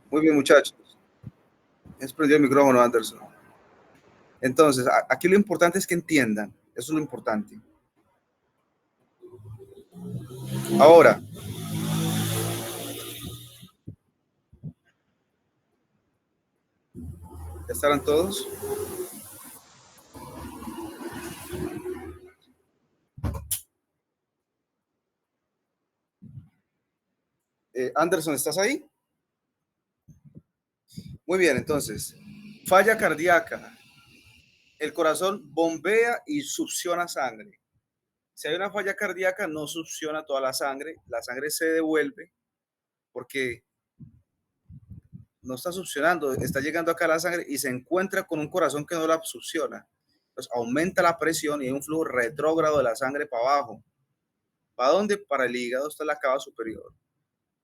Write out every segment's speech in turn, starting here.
Muy bien, muchachos. Es prendido el micrófono, Anderson. Entonces, aquí lo importante es que entiendan. Eso es lo importante. Ahora, ¿ya estarán todos? Anderson, ¿estás ahí? Muy bien, entonces, falla cardíaca. El corazón bombea y succiona sangre. Si hay una falla cardíaca, no succiona toda la sangre se devuelve porque no está succionando, está llegando acá la sangre y se encuentra con un corazón que no la succiona. Entonces aumenta la presión y hay un flujo retrógrado de la sangre para abajo. ¿Para dónde? Para el hígado, está la cava superior.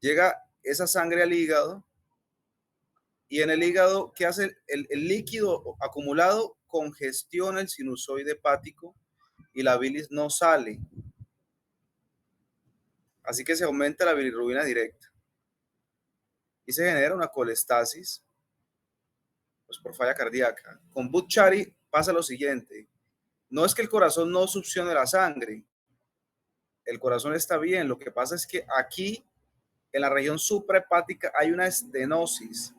Llega esa sangre al hígado y en el hígado, ¿qué hace? El líquido acumulado congestiona el sinusoide hepático y la bilis no sale. Así que se aumenta la bilirrubina directa y se genera una colestasis pues, por falla cardíaca. Con Budd-Chiari pasa lo siguiente. No es que el corazón no succione la sangre. El corazón está bien. Lo que pasa es que aquí, en la región suprahepática, hay una estenosis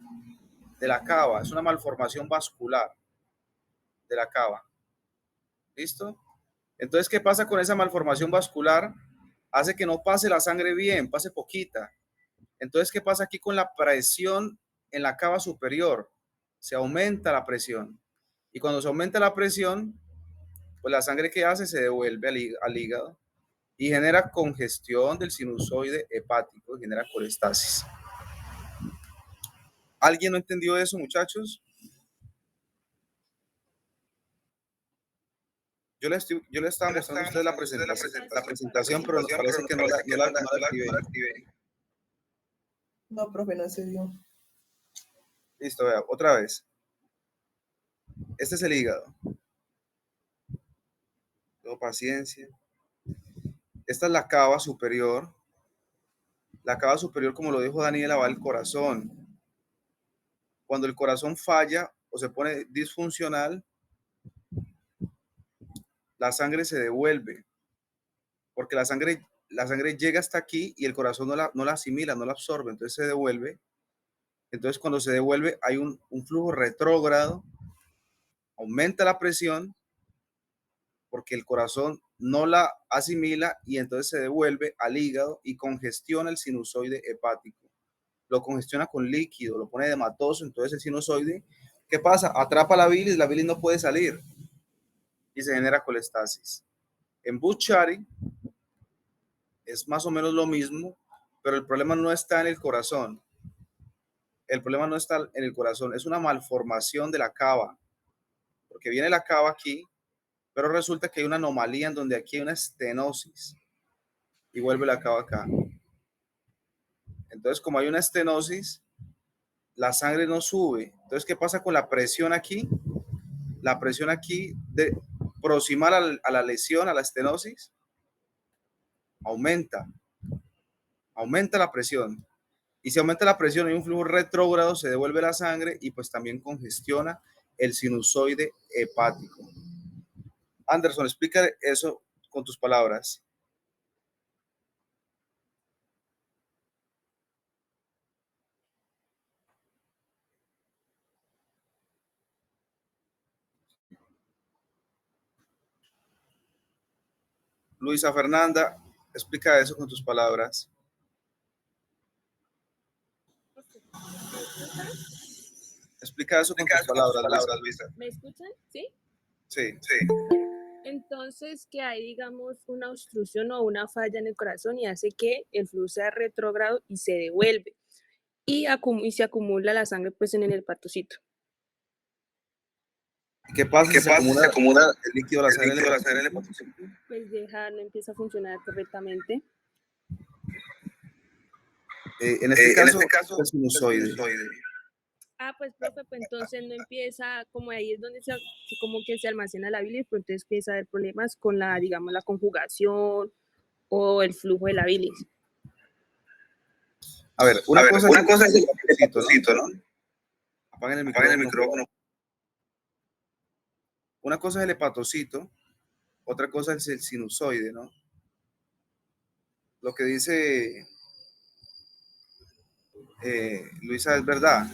de la cava. Es una malformación vascular de la cava. ¿Listo? Entonces, ¿qué pasa con esa malformación vascular? Hace que no pase la sangre bien, pase poquita. Entonces, ¿qué pasa aquí con la presión en la cava superior? Se aumenta la presión. Y cuando se aumenta la presión, pues la sangre que hace se devuelve al hígado y genera congestión del sinusoide hepático, genera colestasis. ¿Alguien no entendió eso, muchachos? Yo le estaba mostrando a ustedes la presentación, pero parece que no la activé. No, profe, no se dio. Listo, vea, otra vez. Este es el hígado. Tengo paciencia. Esta es la cava superior. La cava superior, como lo dijo Daniela, va al corazón. Cuando el corazón falla o se pone disfuncional, la sangre se devuelve, porque la sangre llega hasta aquí y el corazón no la asimila, no la absorbe, entonces se devuelve. Entonces cuando se devuelve hay un flujo retrógrado, aumenta la presión, porque el corazón no la asimila y entonces se devuelve al hígado y congestiona el sinusoide hepático. Lo congestiona con líquido, lo pone edematoso, entonces el sinusoide, ¿qué pasa? Atrapa la bilis no puede salir y se genera colestasis. En Budd-Chiari es más o menos lo mismo, pero el problema no está en el corazón. El problema no está en el corazón, es una malformación de la cava, porque viene la cava aquí, pero resulta que hay una anomalía en donde aquí hay una estenosis y vuelve la cava acá. Entonces, como hay una estenosis, la sangre no sube. Entonces, ¿qué pasa con la presión aquí? La presión aquí proximal a la lesión, a la estenosis, aumenta la presión. Y si aumenta la presión, hay un flujo retrógrado, se devuelve la sangre y pues también congestiona el sinusoide hepático. Anderson, explica eso con tus palabras. Luisa Fernanda, explica eso con tus palabras. Explica eso con tus palabras, Luisa. ¿Me escuchan? ¿Sí? Sí. Entonces, que hay, digamos, una obstrucción o una falla en el corazón y hace que el flujo sea retrógrado y se devuelve. Y se acumula la sangre pues en el hepatocito. ¿Qué pasa si se acumula el líquido de la sangre en el hepatocito? Pues no empieza a funcionar correctamente. En este caso, el sinusoide. Pues profe, pues entonces no empieza, como ahí es donde como que se almacena la bilis, pues entonces empieza a haber problemas con la, digamos, la conjugación o el flujo de la bilis. A ver, una cosa es el hepatocito, ¿no? Apaguen el micrófono. Una cosa es el hepatocito, otra cosa es el sinusoide, ¿no? Lo que dice Luisa es verdad.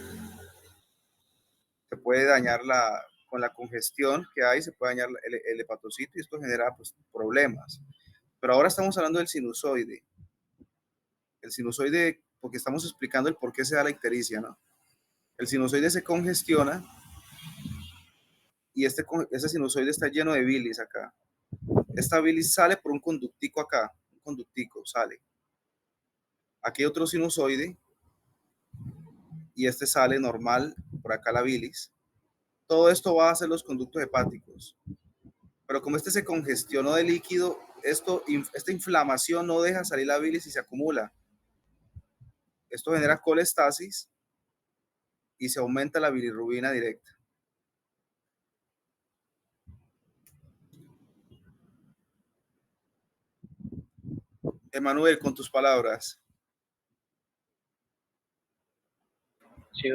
Se puede dañar con la congestión que hay, se puede dañar el hepatocito y esto genera pues, problemas. Pero ahora estamos hablando del sinusoide. El sinusoide, porque estamos explicando el por qué se da la ictericia, ¿no? El sinusoide se congestiona y ese sinusoide está lleno de bilis acá. Esta bilis sale por un conductico acá, un conductico sale. Aquí hay otro sinusoide y este sale normal, por acá la bilis. Todo esto va a ser los conductos hepáticos. Pero como este se congestionó de líquido, esta inflamación no deja salir la bilis y se acumula. Esto genera colestasis y se aumenta la bilirrubina directa. Emanuel, con tus palabras. Sí,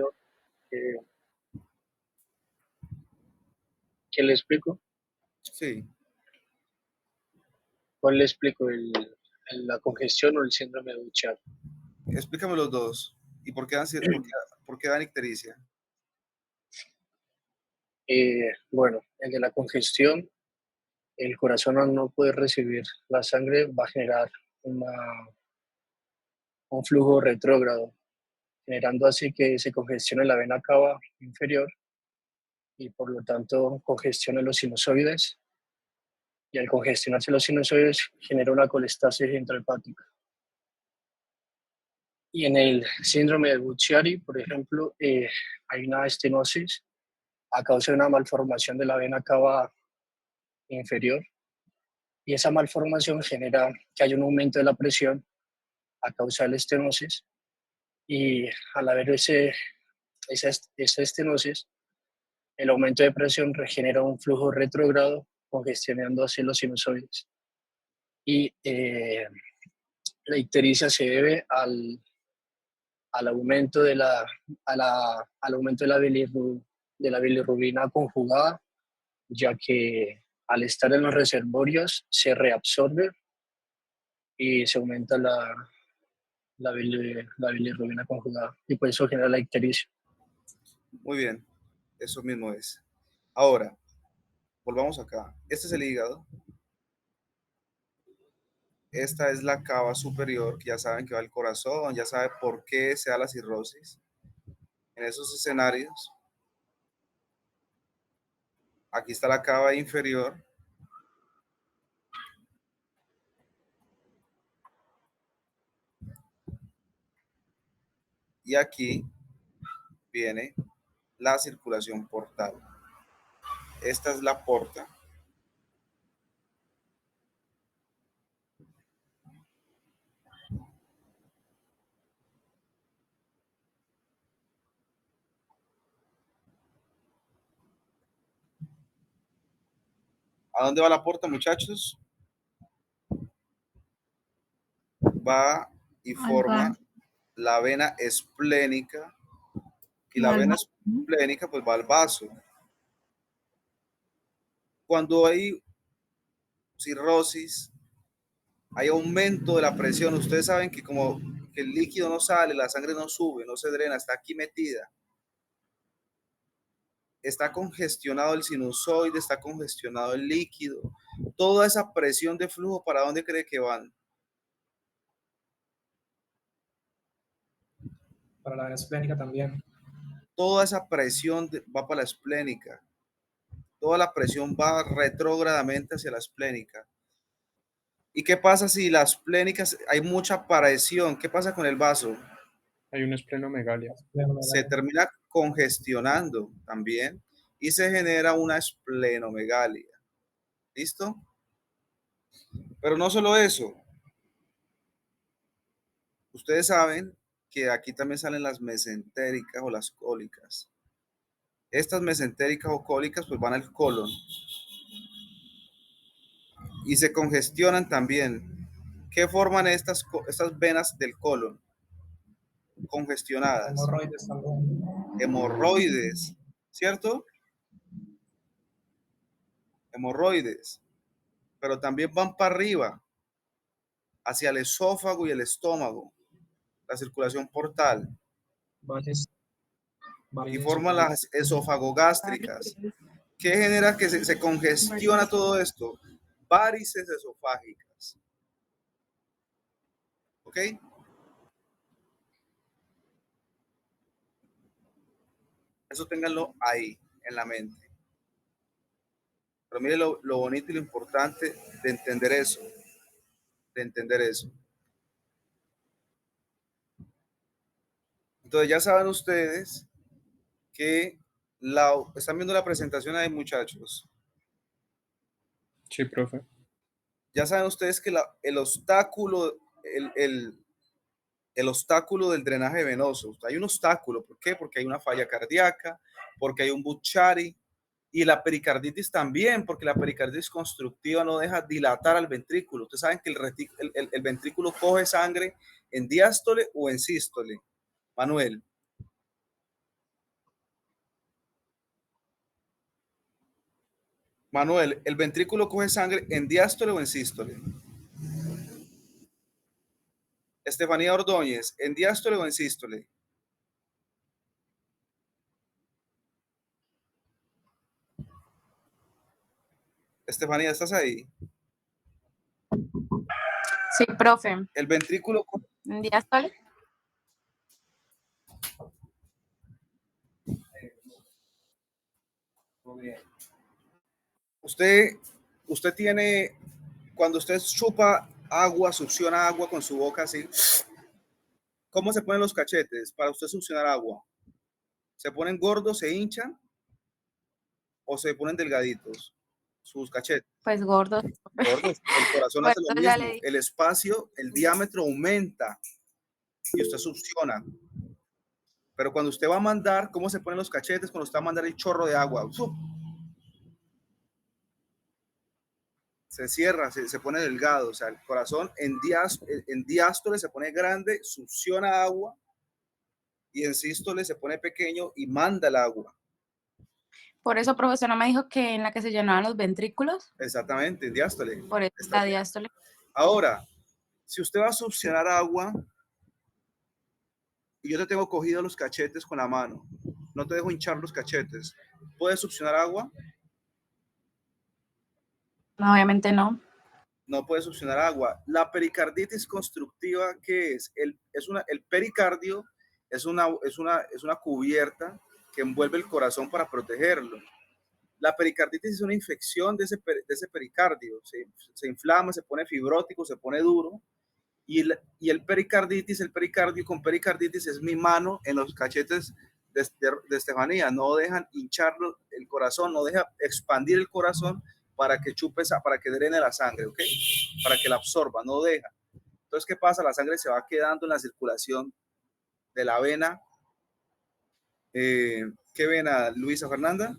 ¿qué le explico? Sí. ¿Cuál le explico? ¿La congestión o el síndrome de Buchardt? Explícame los dos. ¿Y por qué dan ictericia? Bueno, el de la congestión, el corazón al no poder recibir la sangre va a generar un flujo retrógrado, generando así que se congestione la vena cava inferior y por lo tanto congestione los sinusoides, y al congestionarse los sinusoides genera una colestasis intrahepática. Y en el síndrome de Bucchiari, por ejemplo, hay una estenosis a causa de una malformación de la vena cava inferior, y esa malformación genera que haya un aumento de la presión a causa de la estenosis, y al haber esa estenosis, el aumento de presión regenera un flujo retrógrado, congestionando así los sinusoides. Y la ictericia se debe al aumento de al aumento de la bilirrubina conjugada, ya que al estar en los reservorios se reabsorbe y se aumenta la bilirrubina conjugada, y por eso genera la ictericia. Muy bien, eso mismo es. Ahora, volvamos acá. Este es el hígado. Esta es la cava superior, que ya saben que va al corazón, ya saben por qué se da la cirrosis. En esos escenarios, aquí está la cava inferior. Y aquí viene la circulación portal. Esta es la porta. ¿A dónde va la porta, muchachos? Va y forma la vena esplénica, y la vena esplénica pues va al vaso. Cuando hay cirrosis, hay aumento de la presión. Ustedes saben que como que el líquido no sale, la sangre no sube, no se drena, está aquí metida. Está congestionado el sinusoide, está congestionado el líquido. Toda esa presión de flujo, ¿para dónde cree que van? Para la vena esplénica también. Toda esa presión va para la esplénica. Toda la presión va retrógradamente hacia la esplénica. ¿Y qué pasa si las esplénicas hay mucha presión? ¿Qué pasa con el vaso? Hay una esplenomegalia. Se termina congestionando también y se genera una esplenomegalia. ¿Listo? Pero no solo eso. Ustedes saben que aquí también salen las mesentéricas o las cólicas. Estas mesentéricas o cólicas pues van al colon y se congestionan también. ¿Qué forman estas venas del colon? Congestionadas. Hemorroides también. Hemorroides, ¿cierto? Hemorroides. Pero también van para arriba, hacia el esófago y el estómago, la circulación portal. Varices. Y forman las esofagogástricas. ¿Qué genera que se congestiona todo esto? Varices esofágicas. ¿Ok? Eso ténganlo ahí, en la mente. Pero mire lo bonito y lo importante de entender eso. De entender eso. Entonces ya saben ustedes que están viendo la presentación ahí, muchachos. Sí, profe. Ya saben ustedes que el obstáculo, el obstáculo del drenaje venoso, hay un obstáculo. ¿Por qué? Porque hay una falla cardíaca, porque hay un Bucciari, y la pericarditis también, porque la pericarditis constructiva no deja dilatar al ventrículo. Ustedes saben que el ventrículo coge sangre en diástole o en sístole. Manuel. Manuel, ¿el ventrículo coge sangre en diástole o en sístole? Estefanía Ordóñez, ¿en diástole o en sístole? Estefanía, ¿estás ahí? Sí, profe. El ventrículo. ¿En diástole? Usted tiene, cuando usted chupa agua, succiona agua con su boca así, ¿cómo se ponen los cachetes para usted succionar agua? ¿Se ponen gordos, se hinchan o se ponen delgaditos sus cachetes? Pues gordos. Gordos. El corazón hace lo Bueno, ya mismo. le dije. El espacio, el diámetro aumenta y usted succiona. Pero cuando usted va a mandar, ¿cómo se ponen los cachetes cuando usted va a mandar el chorro de agua? Se cierra, se pone delgado. O sea, el corazón en diástole se pone grande, succiona agua, y en sístole se pone pequeño y manda el agua. Por eso, profesor, ¿no me dijo que en la que se llenaban los ventrículos? Exactamente, en diástole. Por eso la diástole. Ahora, si usted va a succionar agua y yo te tengo cogido los cachetes con la mano, no te dejo hinchar los cachetes, ¿puedes succionar agua? No, obviamente no. No puedes succionar agua. La pericarditis constructiva, ¿qué es? El pericardio es una cubierta que envuelve el corazón para protegerlo. La pericarditis es una infección de ese pericardio. Se inflama, se pone fibrótico, se pone duro. Y el pericardio con pericarditis es mi mano en los cachetes de Estefanía. No dejan hincharlo el corazón, no deja expandir el corazón para que chupe, para que drene la sangre, ¿ok? Para que la absorba, no deja. Entonces, ¿qué pasa? La sangre se va quedando en la circulación de la vena. ¿Qué vena, Luisa Fernanda?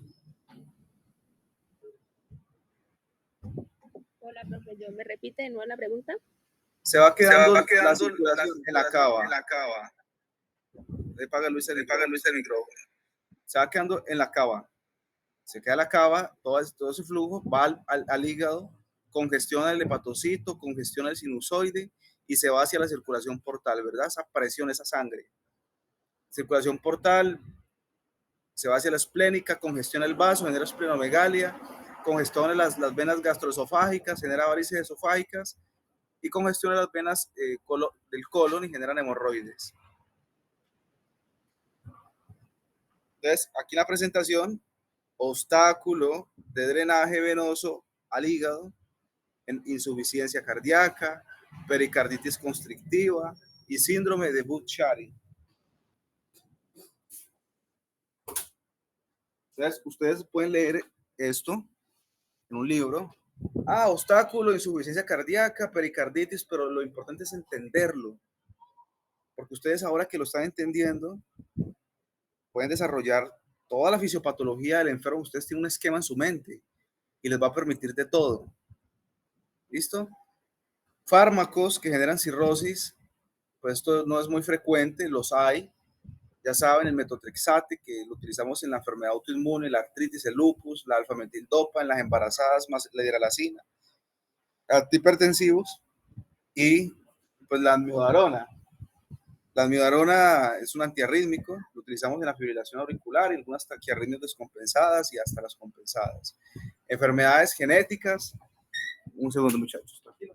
Hola, profe, ¿me repite de nuevo la pregunta? Se va quedando la circulación en la cava. Le paga Luisa el micrófono. Se va quedando en la cava. Se queda la cava, todo ese flujo va al hígado, congestiona el hepatocito, congestiona el sinusoide y se va hacia la circulación portal, ¿verdad? Esa presión, esa sangre. Circulación portal, se va hacia la esplénica, congestiona el vaso, genera esplenomegalia, congestiona las venas gastroesofágicas, genera varices esofágicas y congestiona las venas del colon y generan hemorroides. Entonces, aquí en la presentación, obstáculo de drenaje venoso al hígado, en insuficiencia cardíaca, pericarditis constrictiva y síndrome de Bucciari. Entonces, ustedes pueden leer esto en un libro. Obstáculo, insuficiencia cardíaca, pericarditis, pero lo importante es entenderlo. Porque ustedes ahora que lo están entendiendo, pueden desarrollar toda la fisiopatología del enfermo. Ustedes tienen un esquema en su mente y les va a permitir de todo. ¿Listo? Fármacos que generan cirrosis, pues esto no es muy frecuente, los hay. Ya saben, el metotrexate, que lo utilizamos en la enfermedad autoinmune, la artritis, el lupus, la alfametildopa, en las embarazadas, más la hidralazina, antihipertensivos, y pues la amiodarona. La amiodarona es un antiarrítmico, lo utilizamos en la fibrilación auricular y algunas taquiarritmias descompensadas y hasta las compensadas. Enfermedades genéticas. Un segundo, muchachos, tranquilo.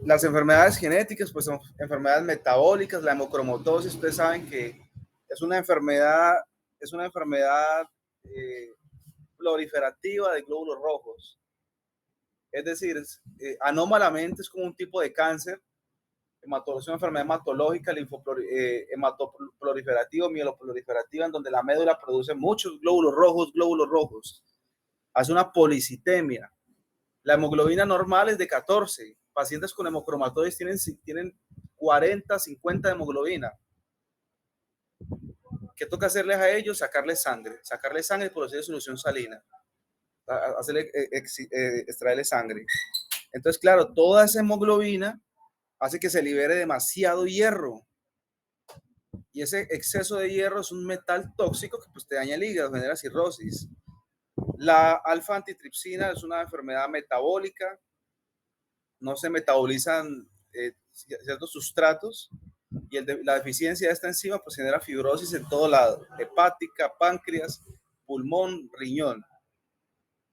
Las enfermedades genéticas, pues son enfermedades metabólicas, la hemocromatosis. Ustedes saben que es una enfermedad proliferativa de glóbulos rojos. Es decir, anómalamente es como un tipo de cáncer. Es una enfermedad hematológica, hematoproliferativa, mieloproliferativa, en donde la médula produce muchos glóbulos rojos. Hace una policitemia. La hemoglobina normal es de 14. Pacientes con hemocromatosis tienen 40, 50 de hemoglobina. ¿Qué toca hacerles a ellos? Sacarles sangre por hacer solución salina. Extraerle sangre. Entonces, claro, toda esa hemoglobina hace que se libere demasiado hierro. Y ese exceso de hierro es un metal tóxico que pues te daña el hígado, genera cirrosis. La alfa-antitripsina es una enfermedad metabólica. No se metabolizan ciertos sustratos y la deficiencia de esta enzima pues genera fibrosis en todo lado, hepática, páncreas, pulmón, riñón.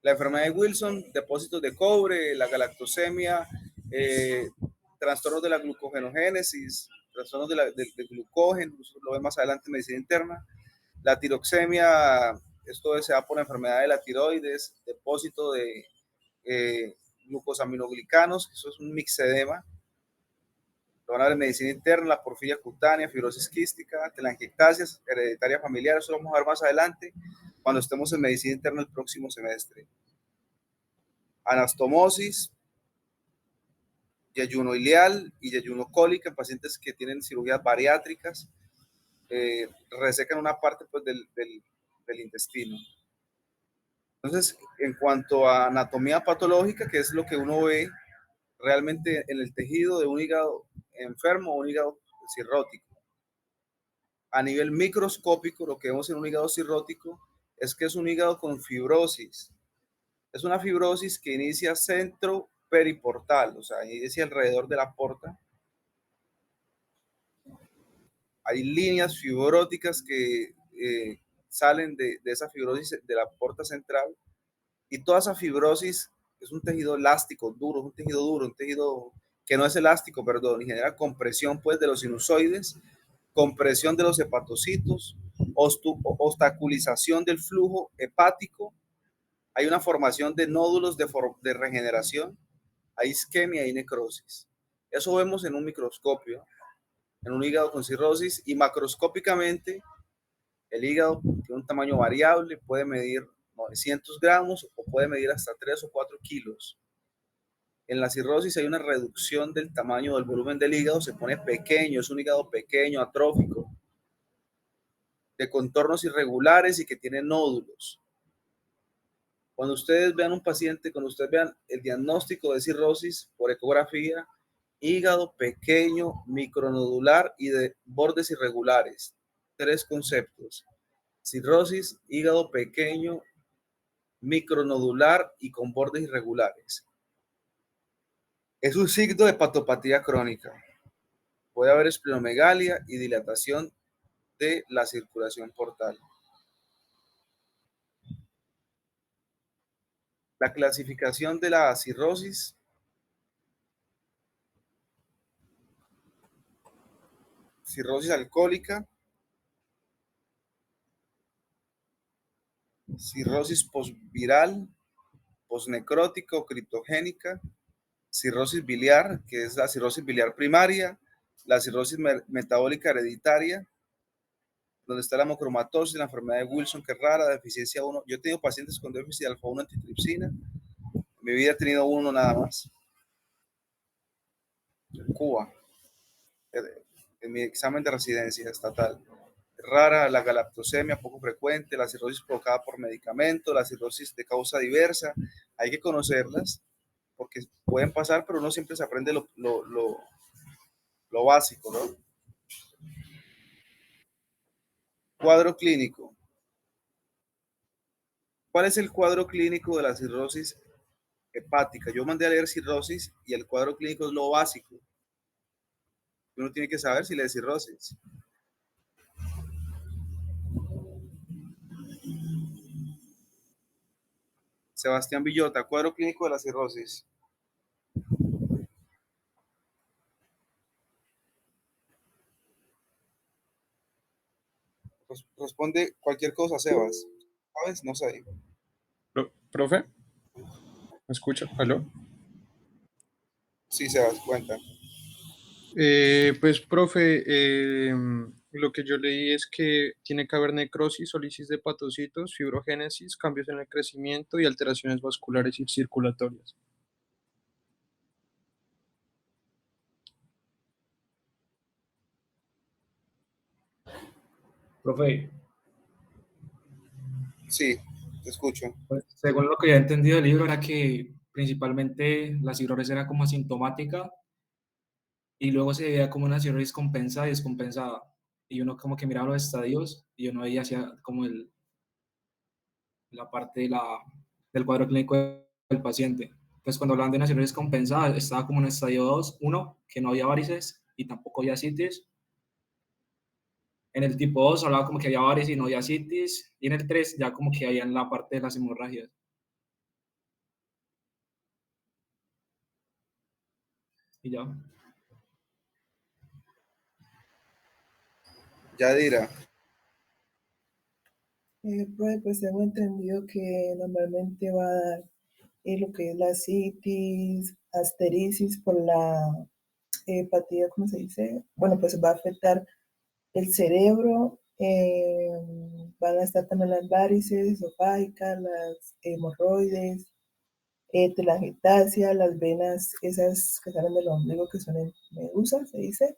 La enfermedad de Wilson, depósitos de cobre, la galactosemia, trastornos de la glucogenogénesis, trastornos del glucógeno, lo ven más adelante en medicina interna. La tiroxemia, esto se da por la enfermedad de la tiroides, depósito de glucosaminoglicanos, eso es un mixedema. Lo van a ver en medicina interna, la porfiria cutánea, fibrosis quística, telangiectasias, hereditaria familiar. Eso lo vamos a ver más adelante cuando estemos en medicina interna el próximo semestre. Anastomosis, yeyuno ileal y yeyuno cólica en pacientes que tienen cirugías bariátricas, resecan una parte pues, del intestino. Entonces, en cuanto a anatomía patológica, que es lo que uno ve realmente en el tejido de un hígado enfermo o un hígado cirrótico. A nivel microscópico, lo que vemos en un hígado cirrótico es que es un hígado con fibrosis. Es una fibrosis que inicia centro periportal, o sea, inicia alrededor de la porta. Hay líneas fibróticas que salen de esa fibrosis de la porta central, y toda esa fibrosis es un tejido elástico, duro, un tejido que no es elástico, perdón, y genera compresión pues de los sinusoides, compresión de los hepatocitos, obstaculización del flujo hepático. Hay una formación de nódulos de regeneración, hay isquemia y necrosis. Eso vemos en un microscopio, en un hígado con cirrosis, y macroscópicamente el hígado tiene un tamaño variable, puede medir 900 gramos o puede medir hasta 3 o 4 kilos. En la cirrosis hay una reducción del tamaño del volumen del hígado, se pone pequeño, es un hígado pequeño, atrófico, de contornos irregulares y que tiene nódulos. Cuando ustedes vean un paciente, cuando ustedes vean el diagnóstico de cirrosis por ecografía, hígado pequeño, micronodular y de bordes irregulares. 3 conceptos: cirrosis, hígado pequeño, micronodular y con bordes irregulares. Es un signo de hepatopatía crónica. Puede haber esplenomegalia y dilatación de la circulación portal. La clasificación de la cirrosis: cirrosis alcohólica, cirrosis postviral, postnecrótica o criptogénica, cirrosis biliar, que es la cirrosis biliar primaria, la cirrosis metabólica hereditaria, donde está la hemocromatosis, la enfermedad de Wilson, que es rara, la deficiencia 1. Yo he tenido pacientes con déficit de alfa-1 antitripsina. En mi vida he tenido uno nada más. En Cuba, en mi examen de residencia estatal. Rara, la galactosemia poco frecuente, la cirrosis provocada por medicamento, la cirrosis de causa diversa. Hay que conocerlas porque pueden pasar, pero uno siempre se aprende lo básico, ¿no? Cuadro clínico. ¿Cuál es el cuadro clínico de la cirrosis hepática? Yo mandé a leer cirrosis y el cuadro clínico es lo básico. Uno tiene que saber si le es cirrosis. Sebastián Villota, cuadro clínico de la cirrosis. Responde cualquier cosa, Sebas. ¿Sabes? No sé. ¿Profe? ¿Me escucha? ¿Aló? Sí, Sebas, cuenta. Pues, profe, lo que yo leí es que tiene que haber necrosis o lisis de hepatocitos, fibrogénesis, cambios en el crecimiento y alteraciones vasculares y circulatorias. Profe, Sí, te escucho. pues, según lo que ya he entendido del libro, era que principalmente la cirrosis era como asintomática y luego se veía como una cirrosis compensada y descompensada. Y uno como que miraba los estadios y uno veía hacia como la parte del cuadro clínico del paciente. Entonces, cuando hablaban de una cirrosis compensada, estaba como en estadio 2, 1, que no había varices y tampoco había citis. En el tipo 2 hablaba como que había varices y no había citis. Y en el 3 ya como que había en la parte de las hemorragias. Y ya. Yadira. Pues tengo entendido que normalmente va a dar lo que es la citis, asterisis por la hepatía, ¿cómo se dice? Bueno, pues va a afectar el cerebro, van a estar también las varices esofágicas, las hemorroides, telangiectasia, las venas esas que salen del ombligo que son en medusa, se dice.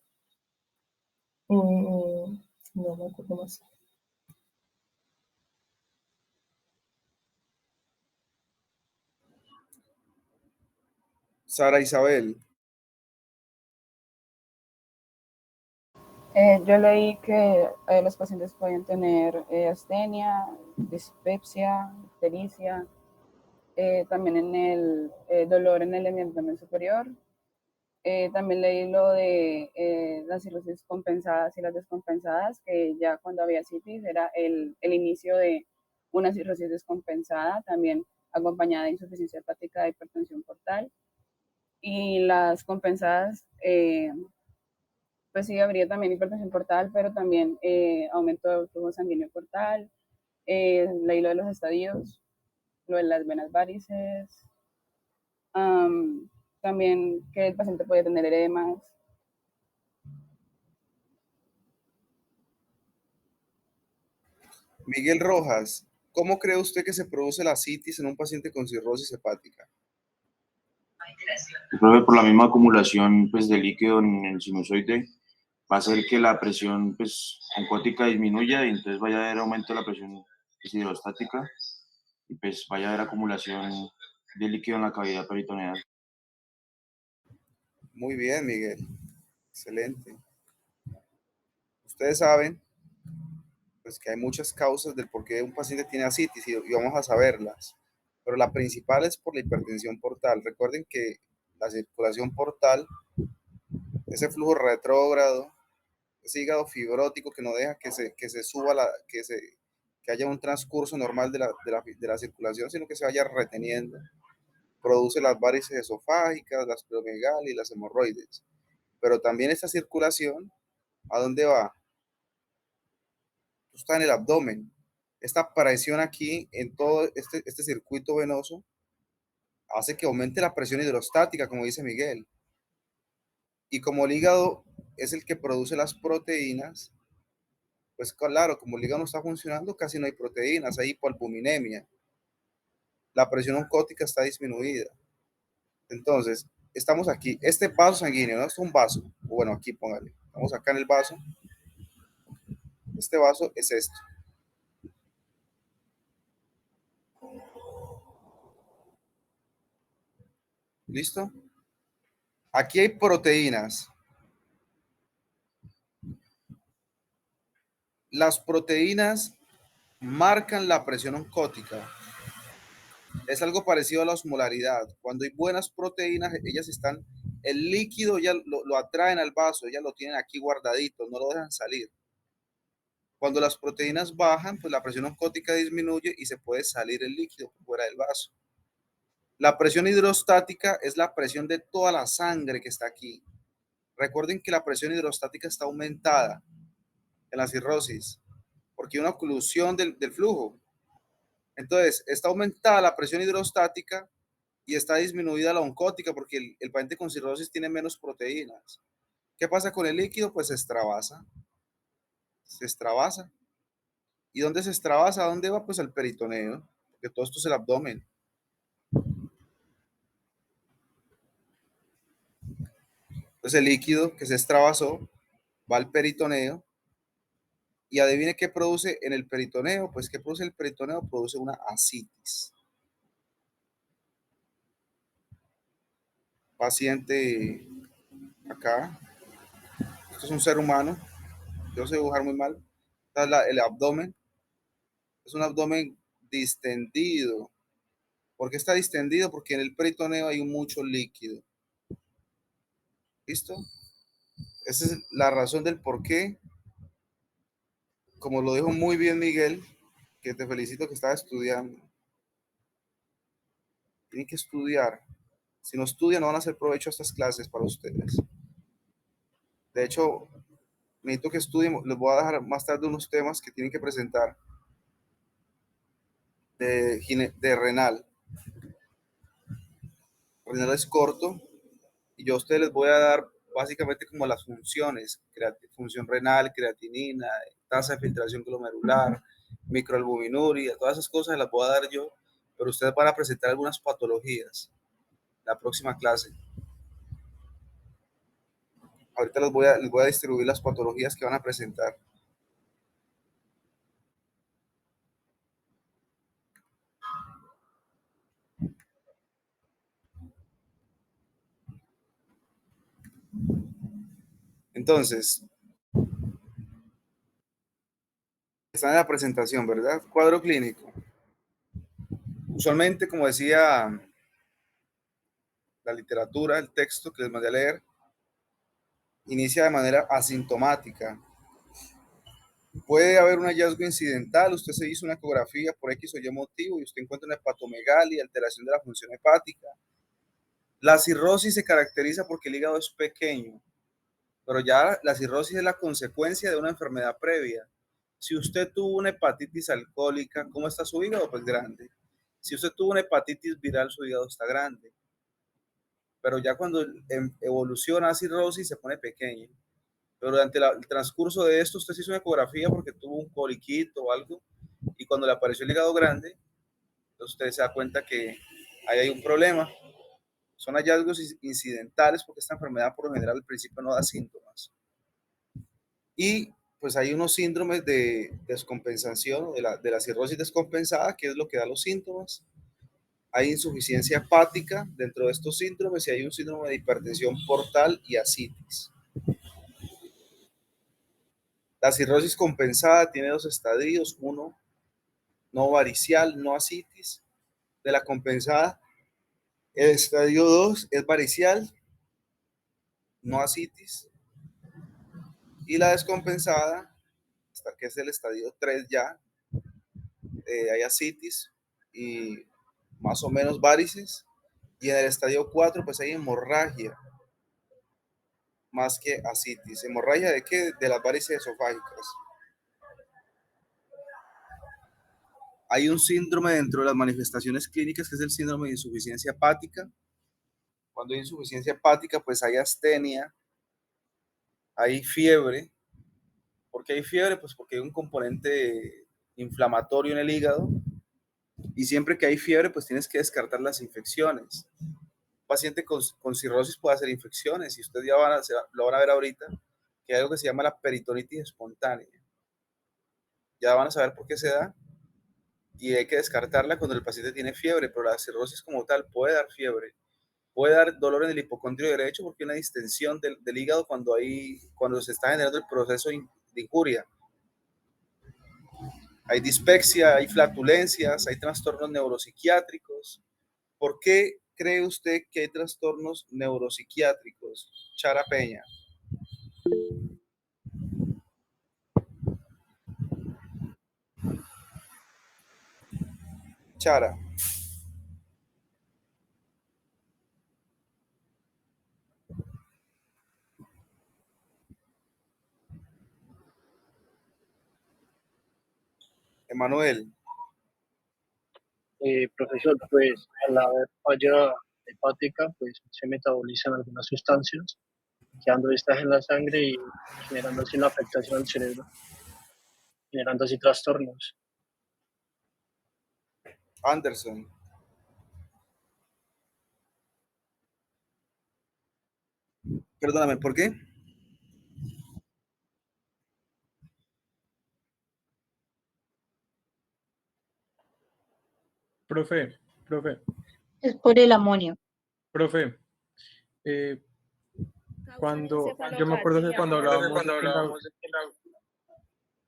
No me acuerdo más. Sara Isabel. Yo leí que los pacientes pueden tener astenia, dispepsia, ictericia, también en el dolor en el abdomen superior. También leí lo de las cirrosis compensadas y las descompensadas, que ya cuando había citis era el inicio de una cirrosis descompensada, también acompañada de insuficiencia hepática de hipertensión portal. Y las compensadas, pues sí, habría también hipertensión portal, pero también aumento del flujo sanguíneo portal, leí lo de los estadios, lo de las venas varices, también que el paciente puede tener edemas. Miguel Rojas, ¿cómo cree usted que se produce la citis en un paciente con cirrosis hepática? Yo creo que por la misma acumulación pues, de líquido en el sinusoide va a hacer que la presión pues, oncótica disminuya y entonces vaya a haber aumento de la presión pues, hidrostática y pues vaya a haber acumulación de líquido en la cavidad peritoneal. Muy bien, Miguel. Excelente. Ustedes saben pues, que hay muchas causas del por qué un paciente tiene ascitis y vamos a saberlas. Pero la principal es por la hipertensión portal. Recuerden que la circulación portal, ese flujo retrógrado, ese hígado fibrótico que no deja que se suba, que haya un transcurso normal de la circulación, sino que se vaya reteniendo, produce las varices esofágicas, las pleomegalias y las hemorroides. Pero también esta circulación, ¿a dónde va? Está en el abdomen. Esta presión aquí en todo este circuito venoso hace que aumente la presión hidrostática, como dice Miguel. Y como el hígado es el que produce las proteínas, pues claro, como el hígado no está funcionando, casi no hay proteínas, hay hipoalbuminemia. La presión oncótica está disminuida. Entonces, estamos aquí. Este vaso sanguíneo, ¿no? Esto es un vaso. Bueno, aquí póngale. Vamos acá en el vaso. Este vaso es esto. ¿Listo? Aquí hay proteínas. Las proteínas marcan la presión oncótica. Es algo parecido a la osmolaridad. Cuando hay buenas proteínas, ellas están, el líquido ya lo atraen al vaso, ellas lo tienen aquí guardadito, no lo dejan salir. Cuando las proteínas bajan, pues la presión oncótica disminuye y se puede salir el líquido fuera del vaso. La presión hidrostática es la presión de toda la sangre que está aquí. Recuerden que la presión hidrostática está aumentada en la cirrosis porque hay una oclusión del flujo. Entonces, está aumentada la presión hidrostática y está disminuida la oncótica porque el paciente con cirrosis tiene menos proteínas. ¿Qué pasa con el líquido? Pues se extravasa. Se extravasa. ¿Y dónde se extravasa? ¿A dónde va? Pues al peritoneo, porque todo esto es el abdomen. Entonces el líquido que se extravasó va al peritoneo y adivine qué produce en el peritoneo. Pues ¿qué produce el peritoneo? Produce una ascitis. Paciente acá, esto es un ser humano, yo sé dibujar muy mal, el abdomen, es un abdomen distendido. ¿Por qué está distendido? Porque en el peritoneo hay mucho líquido. ¿Listo? Esa es la razón del por qué, como lo dijo muy bien Miguel, que te felicito que estás estudiando. Tienen que estudiar. Si no estudian, no van a hacer provecho a estas clases para ustedes. De hecho, necesito que estudien. Les voy a dejar más tarde unos temas que tienen que presentar de renal. Renal es corto y yo a ustedes les voy a dar básicamente como las funciones, función renal, creatinina, tasa de filtración glomerular, microalbuminuria, todas esas cosas las voy a dar yo, pero ustedes van a presentar algunas patologías la próxima clase. Ahorita les voy a distribuir las patologías que van a presentar. Entonces, está en la presentación, ¿verdad? Cuadro clínico. Usualmente, como decía la literatura, el texto que les mandé a leer, inicia de manera asintomática. Puede haber un hallazgo incidental, usted se hizo una ecografía por X o Y motivo y usted encuentra una hepatomegalia, alteración de la función hepática. La cirrosis se caracteriza porque el hígado es pequeño, pero ya la cirrosis es la consecuencia de una enfermedad previa. Si usted tuvo una hepatitis alcohólica, ¿cómo está su hígado? Pues grande. Si usted tuvo una hepatitis viral, su hígado está grande. Pero ya cuando evoluciona a cirrosis, se pone pequeño. Pero durante el transcurso de esto, usted se hizo una ecografía porque tuvo un coliquito o algo, y cuando le apareció el hígado grande, usted se da cuenta que ahí hay un problema. Son hallazgos incidentales porque esta enfermedad por lo general al principio no da síntomas. Y pues hay unos síndromes de descompensación, de la cirrosis descompensada, que es lo que da los síntomas. Hay insuficiencia hepática dentro de estos síndromes y hay un síndrome de hipertensión portal y ascitis. La cirrosis compensada tiene dos estadios, uno no varicial, no ascitis. De la compensada, el estadio 2 es varicial, no ascitis. Y la descompensada, que es el estadio 3 ya, hay ascitis y más o menos varices. Y en el estadio 4 pues hay hemorragia, más que ascitis. ¿Hemorragia de qué? De las varices esofágicas. Hay un síndrome dentro de las manifestaciones clínicas que es el síndrome de insuficiencia hepática. Cuando hay insuficiencia hepática, pues hay astenia, hay fiebre. ¿Por qué hay fiebre? Pues porque hay un componente inflamatorio en el hígado y siempre que hay fiebre, pues tienes que descartar las infecciones. Un paciente con cirrosis puede hacer infecciones y ustedes ya lo van a ver ahorita, que hay algo que se llama la peritonitis espontánea. Ya van a saber por qué se da y hay que descartarla cuando el paciente tiene fiebre, pero la cirrosis como tal puede dar fiebre, puede dar dolor en el hipocondrio derecho porque hay una distensión del hígado cuando se está generando el proceso de injuria. Hay dispepsia, hay flatulencias, hay trastornos neuropsiquiátricos. ¿Por qué cree usted que hay trastornos neuropsiquiátricos, Chara Peña? Chara. Emanuel. Profesor, pues al haber falla hepática, pues se metabolizan algunas sustancias, quedando estas en la sangre y generando así una afectación al cerebro, generando así trastornos. Anderson. Perdóname, ¿por qué? Profe, Es por el amonio. profe, eh, yo me acuerdo que cuando hablábamos de que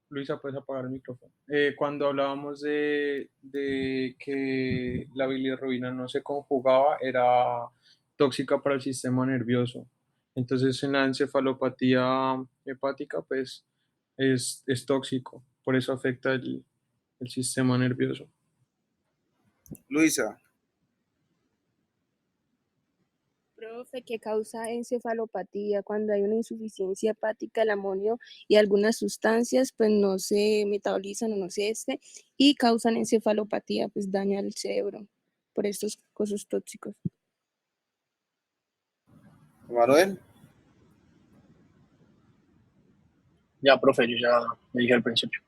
Luisa, puedes apagar el micrófono. Cuando hablábamos de que la bilirrubina no se conjugaba, era tóxica para el sistema nervioso. Entonces, en la encefalopatía hepática, pues es tóxico. Por eso afecta el sistema nervioso. Luisa. Profe, que causa encefalopatía cuando hay una insuficiencia hepática, el amonio y algunas sustancias pues no se metabolizan o no se y causan encefalopatía, pues daña el cerebro por estos cosas tóxicos. Emanuel. Ya, profe, yo ya me dije al principio.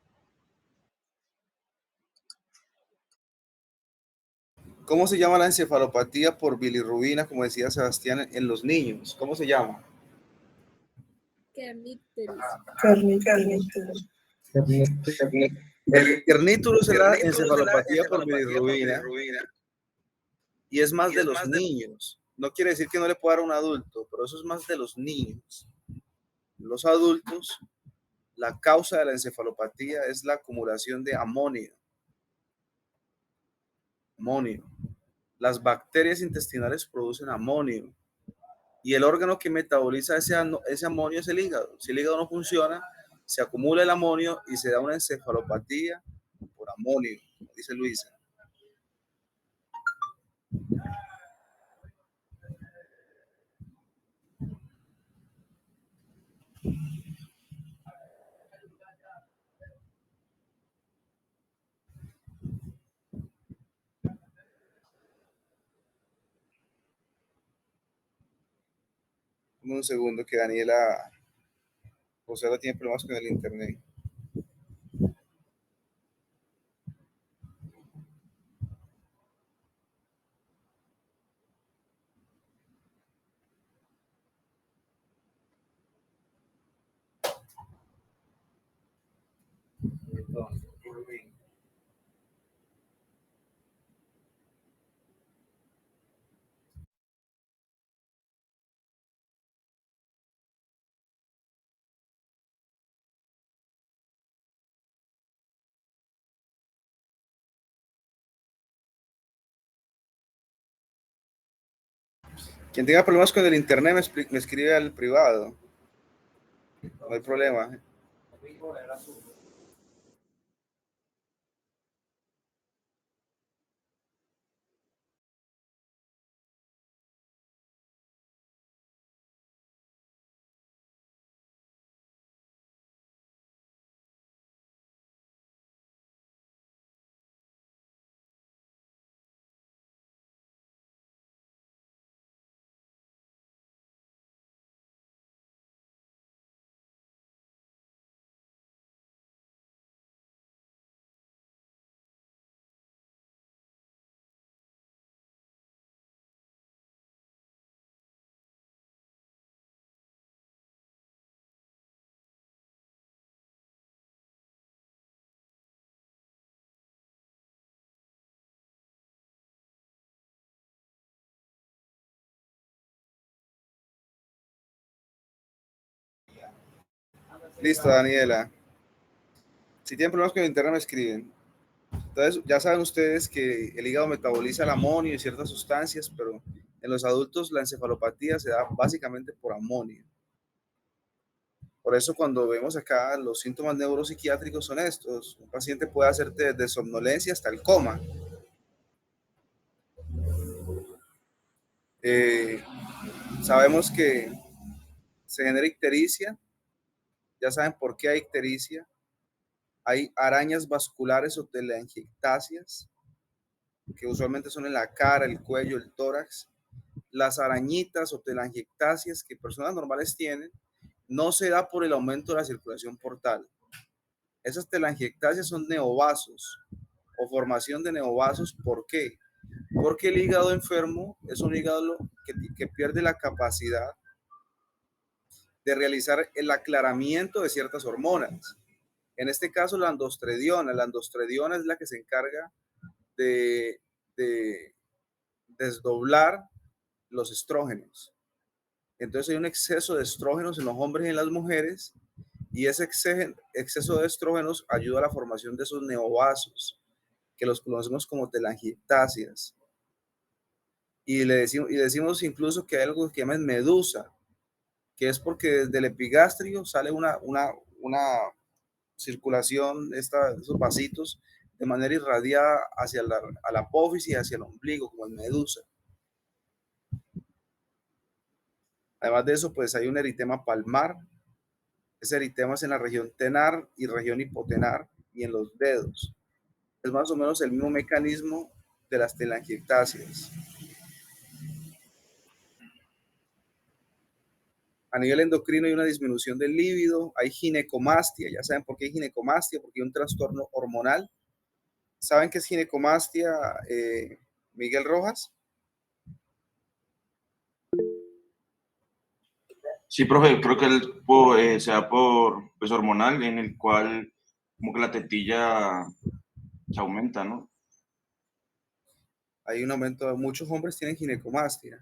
¿Cómo se llama la encefalopatía por bilirrubina, como decía Sebastián, en los niños? ¿Cómo se llama? Carnitínitus. El kernítulos es la encefalopatía por bilirrubina y es más de los niños. No quiere decir que no le pueda dar a un adulto, pero eso es más de los niños. Los adultos, la causa de la encefalopatía es la acumulación de amonio. Amonio. Las bacterias intestinales producen amonio y el órgano que metaboliza ese amonio es el hígado. Si el hígado no funciona, se acumula el amonio y se da una encefalopatía por amonio, como dice Luisa. Un segundo que Daniela José tiene problemas con el internet. Quien tenga problemas con el internet me escribe al privado. No hay problema. Listo, Daniela. Si tienen problemas con el internet, me escriben. Entonces, ya saben ustedes que el hígado metaboliza el amonio y ciertas sustancias, pero en los adultos la encefalopatía se da básicamente por amonio. Por eso cuando vemos acá los síntomas neuropsiquiátricos son estos. Un paciente puede hacerte de somnolencia hasta el coma. Sabemos que se genera ictericia. Ya saben por qué hay ictericia. Hay arañas vasculares o telangiectasias, que usualmente son en la cara, el cuello, el tórax. Las arañitas o telangiectasias que personas normales tienen, no se da por el aumento de la circulación portal. Esas telangiectasias son neovasos o formación de neovasos. ¿Por qué? Porque el hígado enfermo es un hígado que pierde la capacidad de realizar el aclaramiento de ciertas hormonas. En este caso, la andostrediona es la que se encarga de desdoblar los estrógenos. Entonces hay un exceso de estrógenos en los hombres y en las mujeres, y ese exceso de estrógenos ayuda a la formación de esos neovasos, que los conocemos como telangiectasias. Y decimos incluso que hay algo que llaman medusa, que es porque desde el epigastrio sale una circulación, esos vasitos, de manera irradiada hacia a la apófisis y hacia el ombligo, como en medusa. Además de eso, pues hay un eritema palmar. Ese eritema es en la región tenar y región hipotenar y en los dedos. Es más o menos el mismo mecanismo de las telangiectasias. A nivel endocrino hay una disminución del líbido, hay ginecomastia. Ya saben por qué hay ginecomastia, porque hay un trastorno hormonal. ¿Saben qué es ginecomastia, Miguel Rojas? Sí, profe, creo que se da por pues, hormonal, en el cual como que la tetilla se aumenta, ¿no? Hay un aumento, muchos hombres tienen ginecomastia.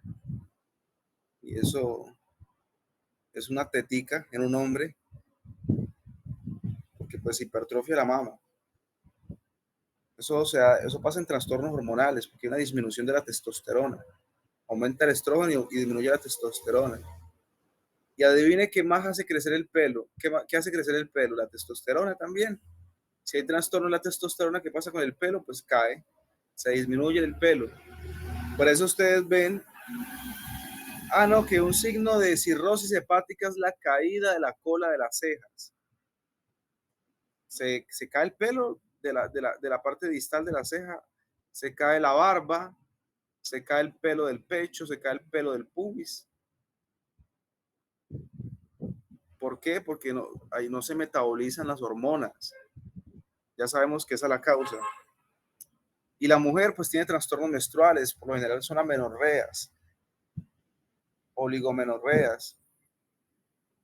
Y eso es una tetica en un hombre, porque pues hipertrofia la mama. Eso pasa en trastornos hormonales, porque hay una disminución de la testosterona. Aumenta el estrógeno y disminuye la testosterona. Y adivine qué más hace crecer el pelo. ¿Qué hace crecer el pelo? La testosterona también. Si hay trastorno en la testosterona, ¿qué pasa con el pelo? Pues cae, se disminuye el pelo. Por eso ustedes ven, no, que un signo de cirrosis hepática es la caída de la cola de las cejas. Se cae el pelo de la parte distal de la ceja, se cae la barba, se cae el pelo del pecho, se cae el pelo del pubis. ¿Por qué? Porque ahí no se metabolizan las hormonas. Ya sabemos que esa es la causa. Y la mujer pues tiene trastornos menstruales, por lo general son amenorreas, oligomenorreas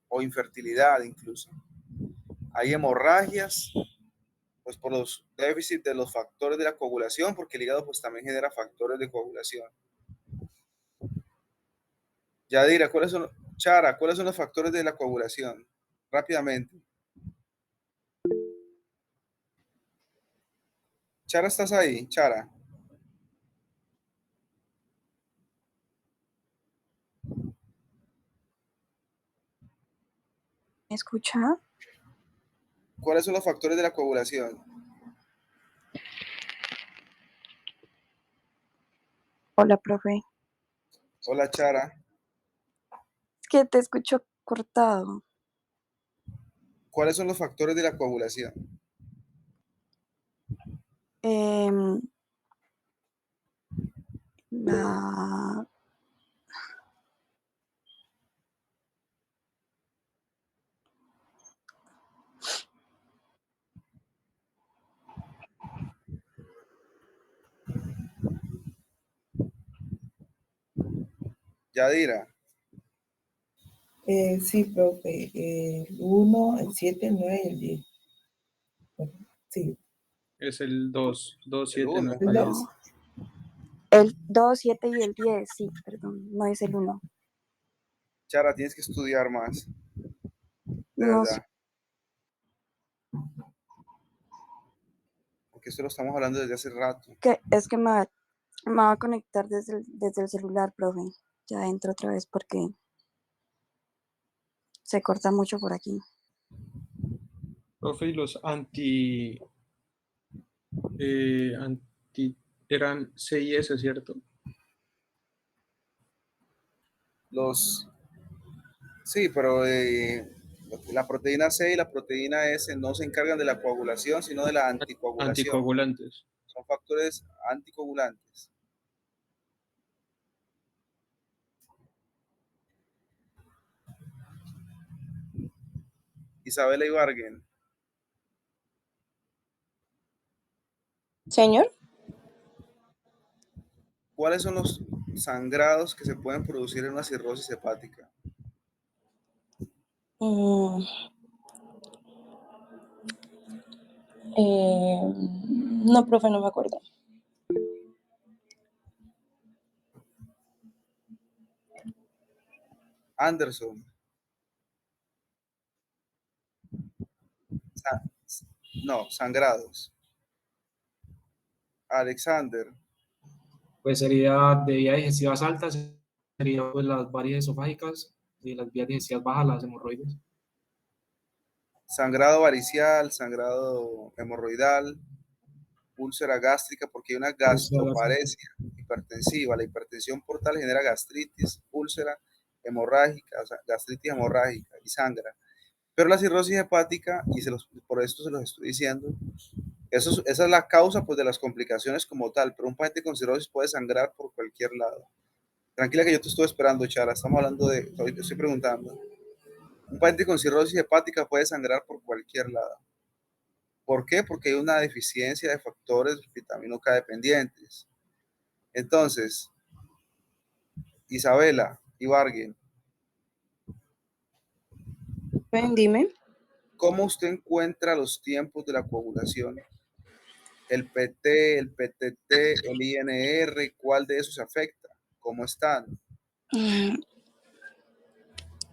o infertilidad incluso. Hay hemorragias pues por los déficits de los factores de la coagulación, porque el hígado pues también genera factores de coagulación. Yadira, Chara, ¿cuáles son los factores de la coagulación? Rápidamente. Chara, ¿estás ahí? Chara. ¿Me escucha? ¿Cuáles son los factores de la coagulación? Hola, profe. Hola, Chara. Es que te escucho cortado. ¿Cuáles son los factores de la coagulación? La... Yadira. Sí, profe. El 1, el 7, el 9 y el 10. Sí. Es el 2, 2, 7, El 9. uno. No. El 2, 7 y el 10, sí, perdón, no es el 1. Chara, tienes que estudiar más. De No, verdad. porque esto lo estamos hablando desde hace rato. Es que me va a conectar desde el celular, profe. Ya entro otra vez porque se corta mucho por aquí. Profe, y los anti eran C y S, ¿cierto? Sí, pero la proteína C y la proteína S no se encargan de la coagulación, sino de la anticoagulación. Anticoagulantes. Son factores anticoagulantes. Isabela Ibargüen, Señor. ¿cuáles son los sangrados que se pueden producir en una cirrosis hepática? No, profe, no me acuerdo. Anderson. No, sangrados. Alexander. Pues sería de vías digestivas altas, sería pues las varices esofágicas y las vías digestivas bajas, las hemorroides. Sangrado varicial, sangrado hemorroidal, úlcera gástrica, porque hay una gastroparesia hipertensiva. La hipertensión portal genera gastritis, úlcera hemorrágica, gastritis hemorrágica y sangra. Pero la cirrosis hepática, y por esto se los estoy diciendo, esa es la causa pues, de las complicaciones como tal, pero un paciente con cirrosis puede sangrar por cualquier lado. Tranquila que yo te estoy esperando, Chara, estamos hablando te estoy preguntando. Un paciente con cirrosis hepática puede sangrar por cualquier lado. ¿Por qué? Porque hay una deficiencia de factores vitamina K dependientes. Entonces, Isabela Ibargüen, Dime. ¿cómo usted encuentra los tiempos de la coagulación? El PT, el PTT, el INR, ¿cuál de esos afecta? ¿Cómo están?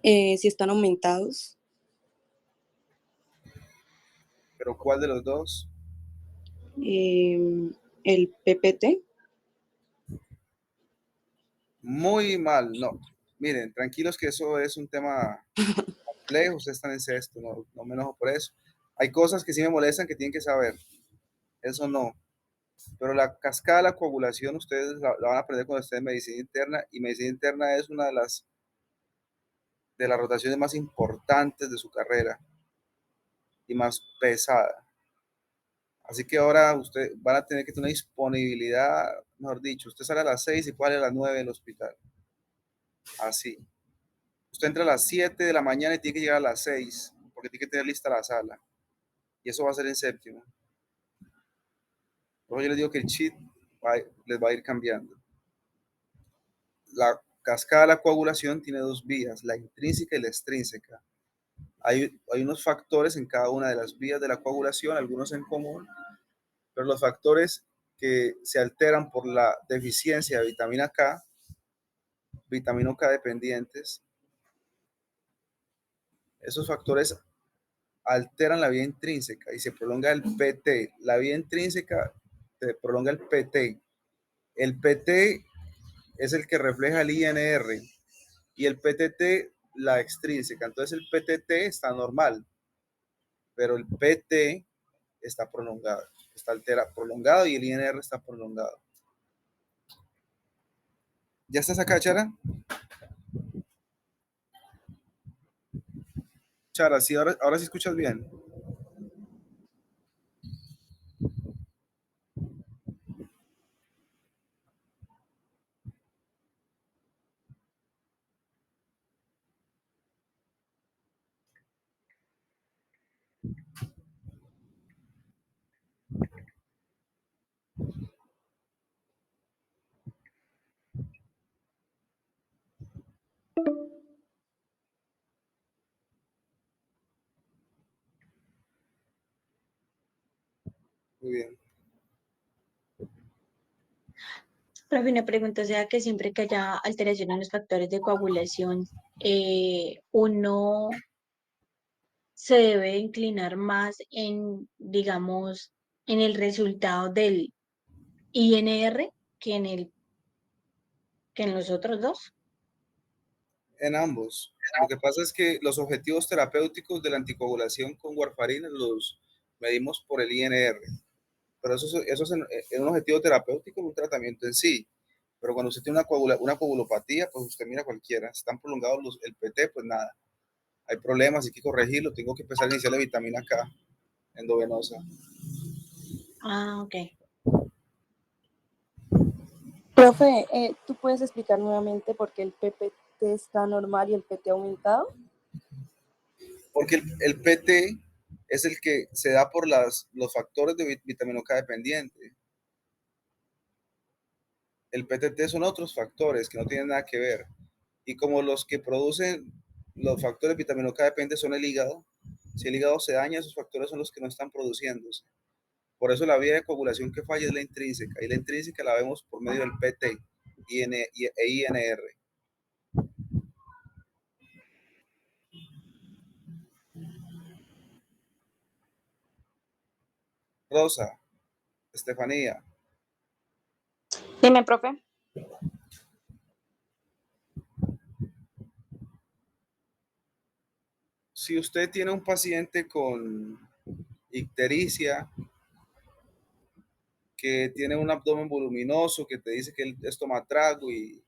Si están aumentados. ¿Pero cuál de los dos? El PPT. Muy mal, no. Miren, tranquilos que eso es un tema complejo, ustedes están en sexto, no me enojo por eso. Hay cosas que sí me molestan que tienen que saber, eso no. Pero la cascada de la coagulación ustedes la van a aprender cuando estén en medicina interna, y medicina interna es una de las rotaciones más importantes de su carrera y más pesada. Así que ahora usted van a tener que tener una disponibilidad, mejor dicho, usted sale a las 6 y puede salir a las 9 del hospital. Así. Usted entra a las 7 de la mañana y tiene que llegar a las 6, porque tiene que tener lista la sala. Y eso va a ser en séptimo. Luego yo les digo que el cheat les va a ir cambiando. La cascada de la coagulación tiene dos vías, la intrínseca y la extrínseca. Hay unos factores en cada una de las vías de la coagulación, algunos en común, pero los factores que se alteran por la deficiencia de vitamina K, vitamina K dependientes, esos factores alteran la vía intrínseca y se prolonga el PT. La vía intrínseca se prolonga el PT. El PT es el que refleja el INR y el PTT la extrínseca. Entonces el PTT está normal, pero el PT está prolongado, prolongado, y el INR está prolongado. ¿Ya estás acá, Chara? Chara, sí, ahora sí escuchas bien. Muy bien. Profe, una pregunta, o sea que siempre que haya alteración en los factores de coagulación, uno se debe inclinar más en, digamos, en el resultado del INR que en los otros dos. En ambos. Lo que pasa es que los objetivos terapéuticos de la anticoagulación con warfarina los medimos por el INR. Pero eso es en un objetivo terapéutico, en un tratamiento en sí. Pero cuando usted tiene una coagulopatía, pues usted mira cualquiera. Si están prolongados el PT, pues nada. Hay problemas, hay que corregirlo. Tengo que empezar a iniciar la vitamina K endovenosa. Ah, ok. Profe, ¿tú puedes explicar nuevamente por qué el PPT está normal y el PT aumentado? Porque el PT es el que se da por los factores de vitamina K dependiente. El PTT son otros factores que no tienen nada que ver. Y como los que producen los factores de vitamina K depende son el hígado, si el hígado se daña, esos factores son los que no están produciéndose. Por eso la vía de coagulación que falla es la intrínseca. Y la intrínseca la vemos por medio del PT e INR. Rosa, Estefanía, Dime, profe. si usted tiene un paciente con ictericia, que tiene un abdomen voluminoso, que te dice que él es tomatrago y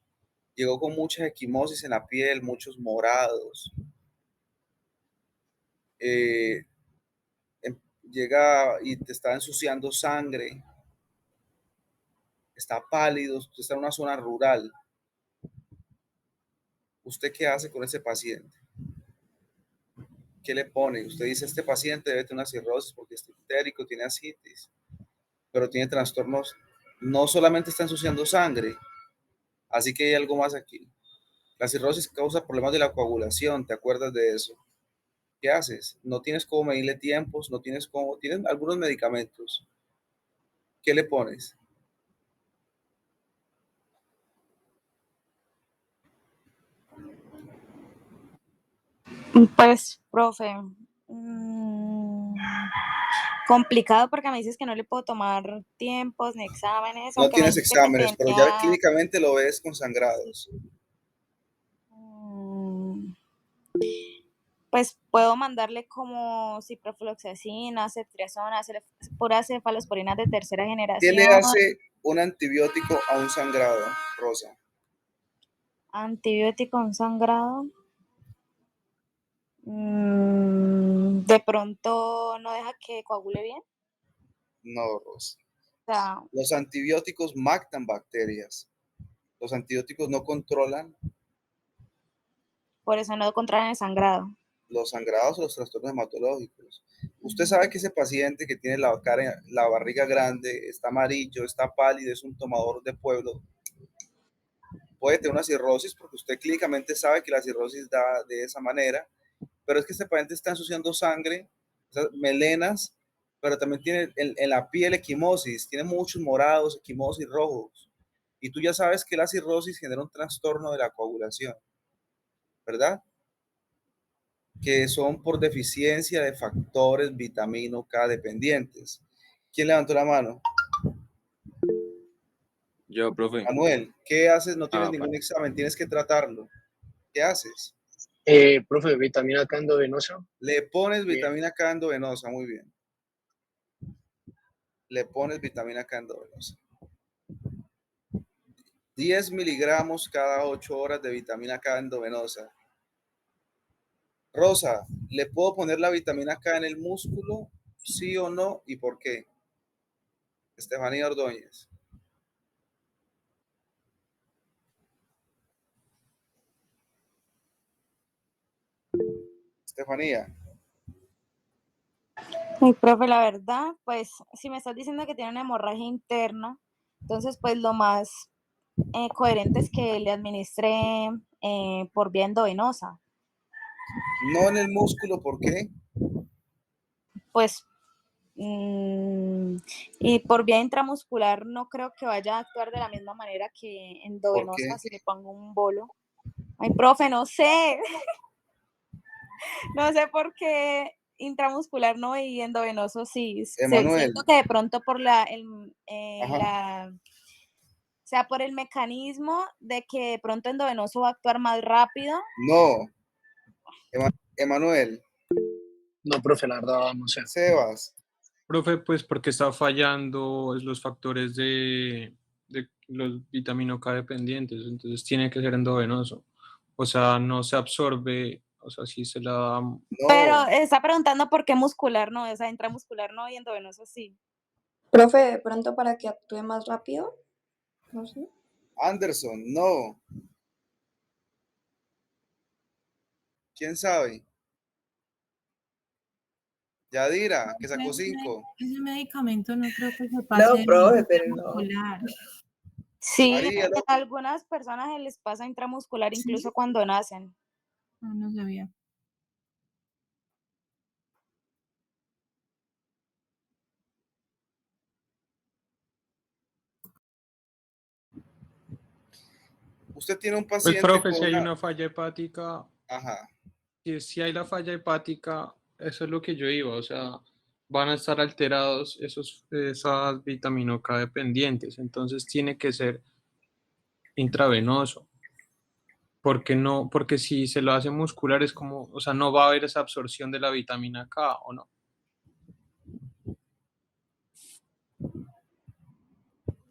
llegó con mucha equimosis en la piel, muchos morados, eh, llega y te está ensuciando sangre, está pálido, usted está en una zona rural. ¿Usted qué hace con ese paciente? ¿Qué le pone? Usted dice, este paciente debe tener una cirrosis porque está ictérico, tiene ascitis, pero tiene trastornos, no solamente está ensuciando sangre, así que hay algo más aquí. La cirrosis causa problemas de la coagulación, ¿te acuerdas de eso? ¿Qué haces? No tienes cómo medirle tiempos, no tienes cómo, tienes algunos medicamentos. ¿Qué le pones? Pues, profe, complicado porque me dices que no le puedo tomar tiempos ni exámenes, No aunque me tienes dijiste que exámenes, pero ya tenía... clínicamente lo ves con sangrados. Pues puedo mandarle como ciprofloxacina, ceftriaxona, puras cefalosporinas de tercera ¿Qué le generación, hace un antibiótico a un sangrado, Rosa? antibiótico, un sangrado. De pronto no deja que coagule bien. No, Rosa. O sea, Los antibióticos matan bacterias. Los antibióticos no controlan por eso no controlan el sangrado. los sangrados o los trastornos hematológicos. Usted sabe que ese paciente que tiene la barriga grande, está amarillo, está pálido, es un tomador de pueblo, puede tener una cirrosis porque usted clínicamente sabe que la cirrosis da de esa manera, pero es que este paciente está ensuciando sangre, melenas, pero también tiene en la piel equimosis, tiene muchos morados, equimosis rojos. Y tú ya sabes que la cirrosis genera un trastorno de la coagulación, ¿verdad? Que son por deficiencia de factores vitamina K dependientes. ¿Quién levantó la mano? Yo, profe. Manuel, ¿qué haces? No tienes ningún Vale. examen, tienes que tratarlo. ¿Qué haces? Profe, vitamina K endovenosa. Le pones Bien. vitamina K endovenosa, muy bien. Le pones vitamina K endovenosa. 10 miligramos cada 8 horas de vitamina K endovenosa. Rosa, ¿le puedo poner la vitamina K en el músculo? ¿Sí o no? ¿Y por qué? Estefanía Ordóñez. Estefanía. Mi profe, la verdad, pues si me estás diciendo que tiene una hemorragia interna, entonces pues lo más coherente es que le administre por vía endovenosa. No en el músculo, ¿por qué? Pues y por vía intramuscular no creo que vaya a actuar de la misma manera que ¿Por qué? endovenosa si le pongo un bolo. Ay, profe, no sé. No sé por qué intramuscular no y endovenoso sí. Emanuel, Siento que de pronto por ajá, sea, por el mecanismo de que de pronto endovenoso va a actuar más rápido. no, Emanuel, No, profe, la verdad, no sé. Sebas, Profe, pues porque está fallando los factores de los vitamina K dependientes, entonces tiene que ser endovenoso. O sea, no se absorbe, o sea, si se la da. Pero no, está preguntando por qué muscular no, o sea, intramuscular no y endovenoso sí. Profe, de pronto para que actúe más rápido, no sé. Anderson, no, ¿quién sabe? Yadira, que sacó 5. Ese medicamento no creo que se pase No, de profe, pero no. muscular. Sí, María, a algunas personas se les pasa intramuscular incluso cuando nacen. No, no sabía. usted tiene un Pues, paciente profe, con si hay una, una falla hepática, ajá, si hay la falla hepática, eso es lo que yo digo, o sea, van a estar alterados esas vitamina K dependientes, entonces tiene que ser intravenoso. Porque no, porque si se lo hace muscular es como, o sea, no va a haber esa absorción de la vitamina K, ¿o no?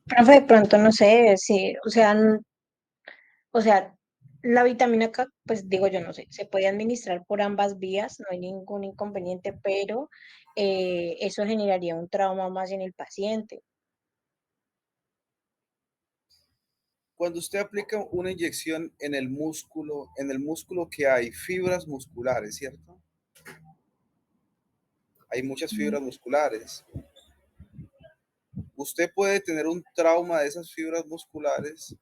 Profe, de pronto no sé, si, o sea, la vitamina K, pues digo yo no sé, se puede administrar por ambas vías, no hay ningún inconveniente, pero eso generaría un trauma más en el paciente. cuando usted aplica una inyección en el músculo que hay fibras musculares, ¿cierto? Hay muchas fibras musculares. Usted puede tener un trauma de esas fibras musculares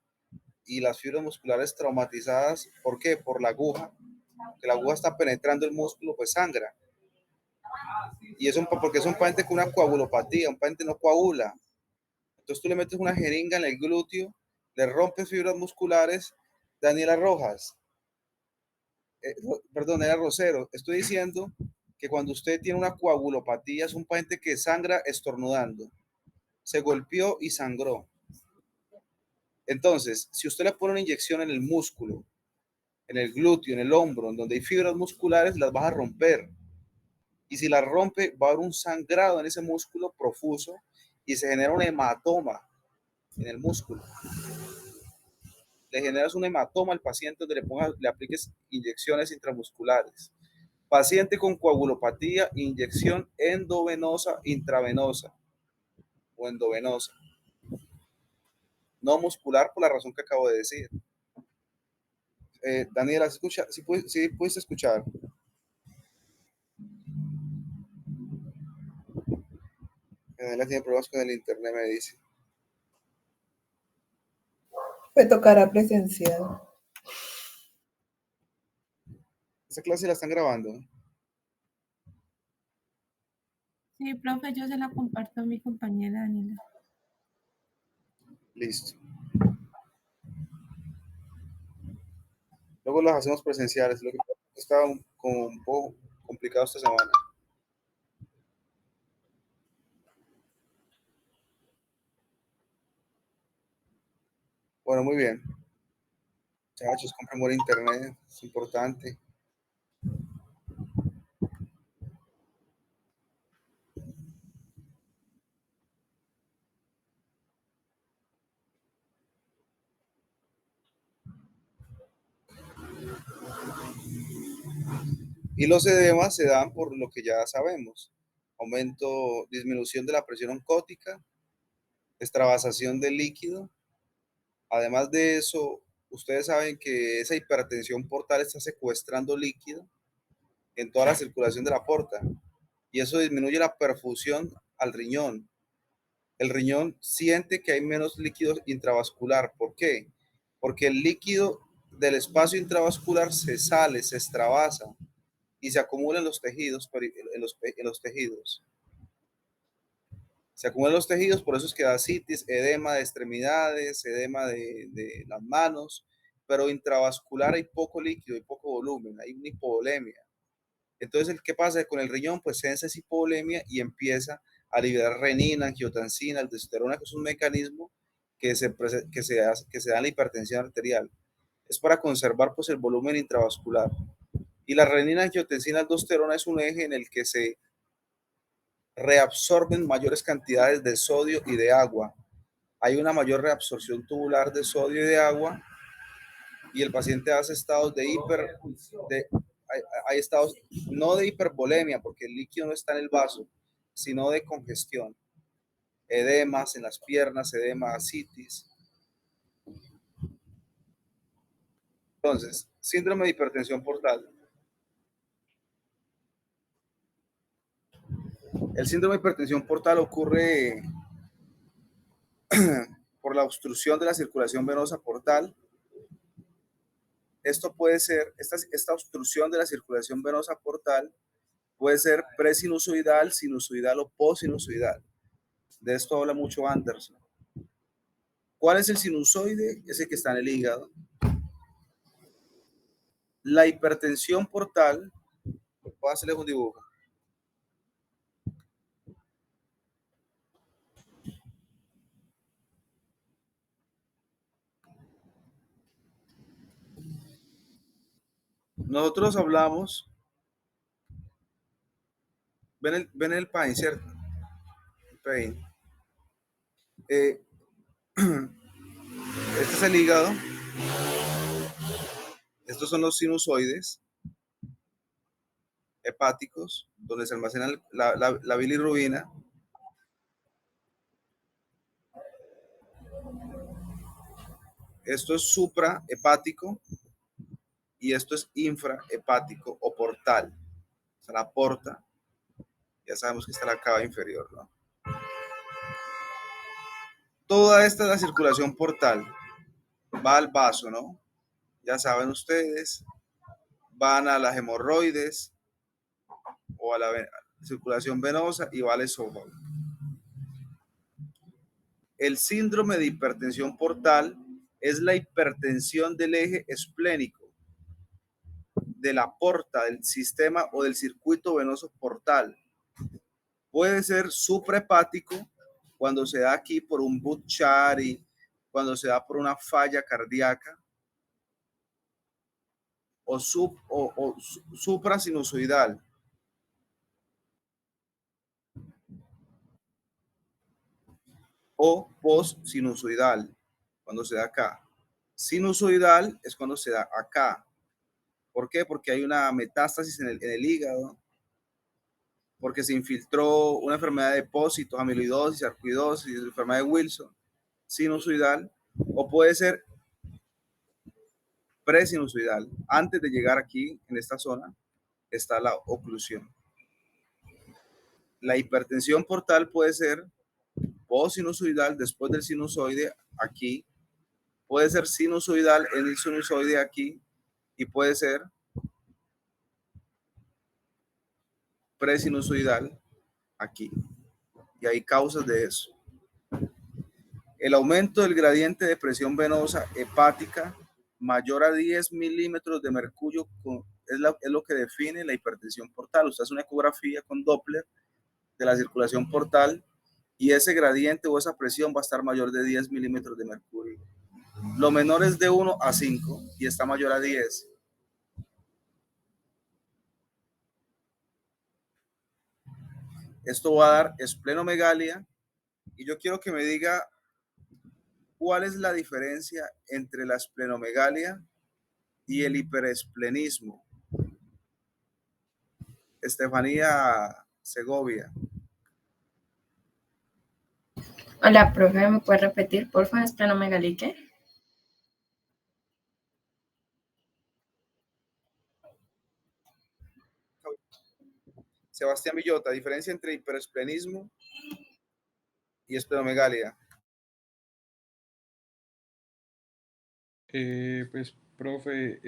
y las fibras musculares traumatizadas, ¿por qué? Por la aguja, que la aguja está penetrando el músculo, pues sangra. Y es porque es un paciente con una coagulopatía, un paciente no coagula. Entonces tú le metes una jeringa en el glúteo, le rompes fibras musculares. Daniela Rojas, perdón, era Rosero, estoy diciendo que cuando usted tiene una coagulopatía es un paciente que sangra estornudando, se golpeó y sangró. Entonces, si usted le pone una inyección en el músculo, en el glúteo, en el hombro, en donde hay fibras musculares, las vas a romper. Y si las rompe, va a haber un sangrado en ese músculo profuso y se genera un hematoma en el músculo. Le generas un hematoma al paciente donde le apliques inyecciones intramusculares. Paciente con coagulopatía, inyección endovenosa, intravenosa o endovenosa. No muscular por la razón que acabo de decir. Daniela, escucha, si puedes escuchar. Daniela tiene problemas con el internet, me dice. Me tocará presencial. Esa clase la están grabando. Sí, profe, yo se la comparto a mi compañera Daniela. Listo. Luego las hacemos presenciales. Lo que estaba como un poco complicado esta semana. Bueno, muy bien. Muchachos, compren buen internet, es importante. Y los edemas se dan por lo que ya sabemos. Aumento, disminución de la presión oncótica, extravasación del líquido. Además de eso, ustedes saben que esa hipertensión portal está secuestrando líquido en toda la circulación de la porta y eso disminuye la perfusión al riñón. El riñón siente que hay menos líquido intravascular. ¿Por qué? Porque el líquido del espacio intravascular se sale, se extravasa y se acumula en los tejidos, en los tejidos. Se acumulan los tejidos, por eso es que da citis, edema de extremidades, edema de las manos, pero intravascular hay poco líquido, hay poco volumen, hay una hipovolemia. Entonces, ¿qué pasa con el riñón? Pues sensa esa hipovolemia y empieza a liberar renina, angiotensina, aldosterona, que es un mecanismo que se da en la hipertensión arterial. Es para conservar pues el volumen intravascular. Y la renina, angiotensina, aldosterona es un eje en el que se reabsorben mayores cantidades de sodio y de agua. Hay una mayor reabsorción tubular de sodio y de agua y el paciente hace estados de hay estados no de hipervolemia porque el líquido no está en el vaso, sino de congestión, edemas en las piernas, edema, ascitis. Entonces, síndrome de hipertensión portal. El síndrome de hipertensión portal ocurre por la obstrucción de la circulación venosa portal. Esto puede ser, esta obstrucción de la circulación venosa portal puede ser presinusoidal, sinusoidal o posinusoidal. De esto habla mucho Anderson. ¿Cuál es el sinusoide? Ese que está en el hígado. La hipertensión portal, voy a hacerles un dibujo. Nosotros hablamos, ven el pain, ¿cierto? El pain. Este es el hígado. Estos son los sinusoides hepáticos, donde se almacena la bilirrubina. Esto es suprahepático y esto es infrahepático o portal. O sea, la porta, ya sabemos que está la cava inferior, ¿no? Toda esta es la circulación portal. Va al vaso, ¿no? Ya saben ustedes, van a las hemorroides o a la circulación venosa y va al esófago. El síndrome de hipertensión portal es la hipertensión del eje esplénico, de la porta, del sistema o del circuito venoso portal. Puede ser suprahepático cuando se da aquí por un Budd-Chiari, cuando se da por una falla cardíaca, o suprasinusoidal. O post-sinusoidal, cuando se da acá. Sinusoidal es cuando se da acá. ¿Por qué? Porque hay una metástasis en el hígado, porque se infiltró una enfermedad de depósitos, amiloidosis, sarcoidosis, enfermedad de Wilson, sinusoidal, o puede ser presinusoidal. Antes de llegar aquí, en esta zona, está la oclusión. La hipertensión portal puede ser sinusoidal después del sinusoide aquí, puede ser sinusoidal en el sinusoide aquí y puede ser presinusoidal aquí. Y hay causas de eso. El aumento del gradiente de presión venosa hepática mayor a 10 milímetros de mercurio es lo que define la hipertensión portal. Usted hace una ecografía con Doppler de la circulación portal y ese gradiente o esa presión va a estar mayor de 10 milímetros de mercurio. Lo menor es de 1 a 5 y está mayor a 10. Esto va a dar esplenomegalia y yo quiero que me diga cuál es la diferencia entre la esplenomegalia y el hiperesplenismo. Estefanía Segovia. Hola, profe, ¿me puede repetir, por favor, esplenomegalia y qué? Sebastián Villota, diferencia entre hiperesplenismo y esplenomegalia. Pues, profe,